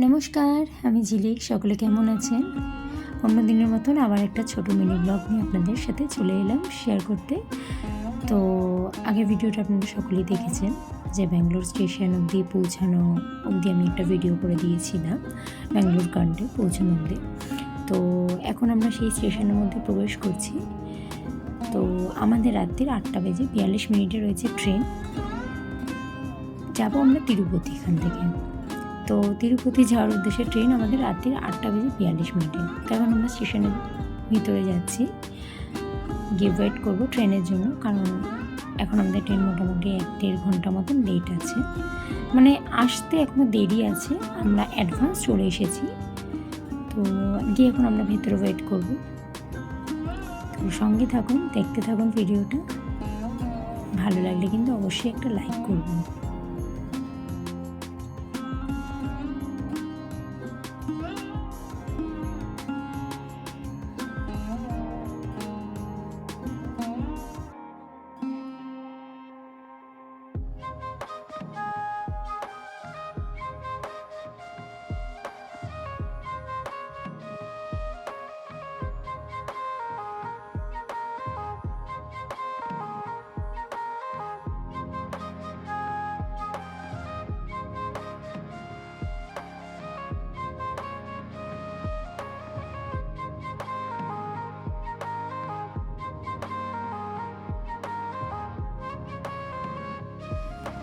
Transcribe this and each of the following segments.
নমস্কার, আমি ঝিলিক। সকলে কেমন আছেন? অন্য দিনের মতন আবার একটা ছোট মিনি ব্লগ নিয়ে আপনাদের সাথে চলে এলাম শেয়ার করতে। তো আগের ভিডিওটা আপনারা সকলেই দেখেছেন যে ব্যাঙ্গালোর স্টেশন অবধি পৌঁছানো অবধি আমি একটা ভিডিও করে দিয়েছিলাম, ব্যাঙ্গালোর কান্টে পৌঁছানো অবধি। তো এখন আমরা সেই স্টেশনের মধ্যে প্রবেশ করছি। তো আমাদের রাত্রির 8:42 রয়েছে ট্রেন। যাবো আমরা তিরুপতি এখান থেকে। তো তিরুপতি যাওয়ার উদ্দেশ্যে ট্রেন আমাদের রাত্রির 8:42। তখন আমরা স্টেশনের ভিতরে যাচ্ছি, গিয়ে ওয়েট করবো ট্রেনের জন্য, কারণ এখন আমাদের ট্রেন মোটামুটি 1-1.5 ঘন্টা মতন লেট আছে, মানে আসতে এখনও দেরি আছে। আমরা অ্যাডভান্স চলে এসেছি। তো গিয়ে এখন আমরা ভেতরে ওয়েট করবো। তো সঙ্গে থাকুন, দেখতে থাকুন ভিডিওটা। ভালো লাগলে কিন্তু অবশ্যই একটা লাইক করবেন।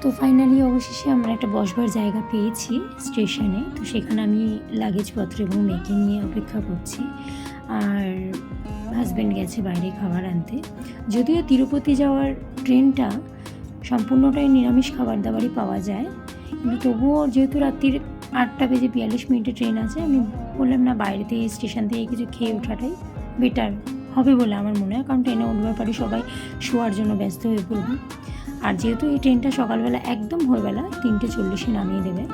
তো ফাইনালি অবশেষে আমরা একটা বসবার জায়গা পেয়েছি স্টেশনে। তো সেখানে আমি লাগেজপত্র এবং মেয়েকে নিয়ে অপেক্ষা করছি, আর হাজব্যান্ড গেছে বাইরে খাবার আনতে। যদিও তিরুপতি যাওয়ার ট্রেনটা সম্পূর্ণটাই নিরামিষ খাবার দাবারই পাওয়া যায়, কিন্তু তবুও যেহেতু রাত্রির 8:42 ট্রেন আছে, আমি বললাম না, বাইরে থেকে স্টেশন থেকে কিছু খেয়ে ওঠাটাই বেটার হবে বলে আমার মনে হয়, কারণ ট্রেনে উঠবার পরে সবাই শোয়ার জন্য ব্যস্ত হয়ে পড়বে। আর যেহেতু এই ট্রেনটা সকালবেলা একদম ভোরবেলা 3:40 নামিয়ে দেবে,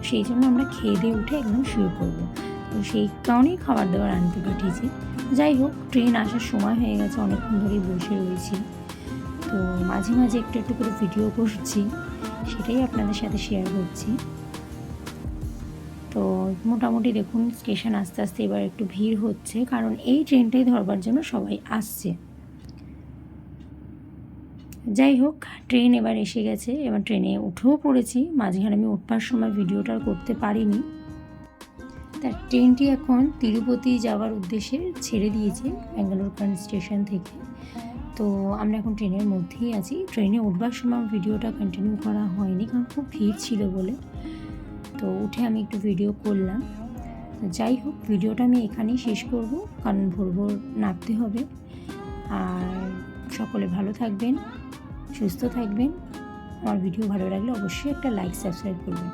সেই জন্য আমরা খেয়ে দিয়ে উঠে একদম শুয়ে পড়বো। তো সেই কারণেই খাবার দাবার আনতে পাঠিয়েছি। যাই হোক, ট্রেন আসার সময় হয়ে গেছে, অনেকক্ষণ ধরেই বসে রয়েছি। তো মাঝে মাঝে একটু একটু করে ভিডিও করছি, সেটাই আপনাদের সাথে শেয়ার করছি। তো মোটামুটি দেখুন স্টেশন আস্তে আস্তে এবার একটু ভিড় হচ্ছে, কারণ এই ট্রেনটাই ধরবার জন্য সবাই আসছে। যাই হোক, ট্রেন এবার এসে গেছে, এবার ট্রেনে উঠেও পড়েছি। মাঝখানে আমি উঠবার সময় ভিডিওটা আর করতে পারিনি। তার ট্রেনটি এখন তিরুপতি যাওয়ার উদ্দেশ্যে ছেড়ে দিয়েছে ব্যাঙ্গালোর কান্ট স্টেশন থেকে। তো আমরা এখন ট্রেনের মধ্যেই আছি। ট্রেনে উঠবার সময় ভিডিওটা কন্টিনিউ করা হয়নি, কারণ খুব ভিড় ছিল বলে। তো উঠে আমি একটু ভিডিও করলাম। যাই হোক, ভিডিওটা আমি এখানেই শেষ করব, কারণ ভোর ভোর নামতে হবে। আর সকলে ভালো থাকবেন, সুস্থ থাকবেন। আমার ভিডিও ভালো লাগলে অবশ্যই একটা লাইক, সাবস্ক্রাইব করবেন।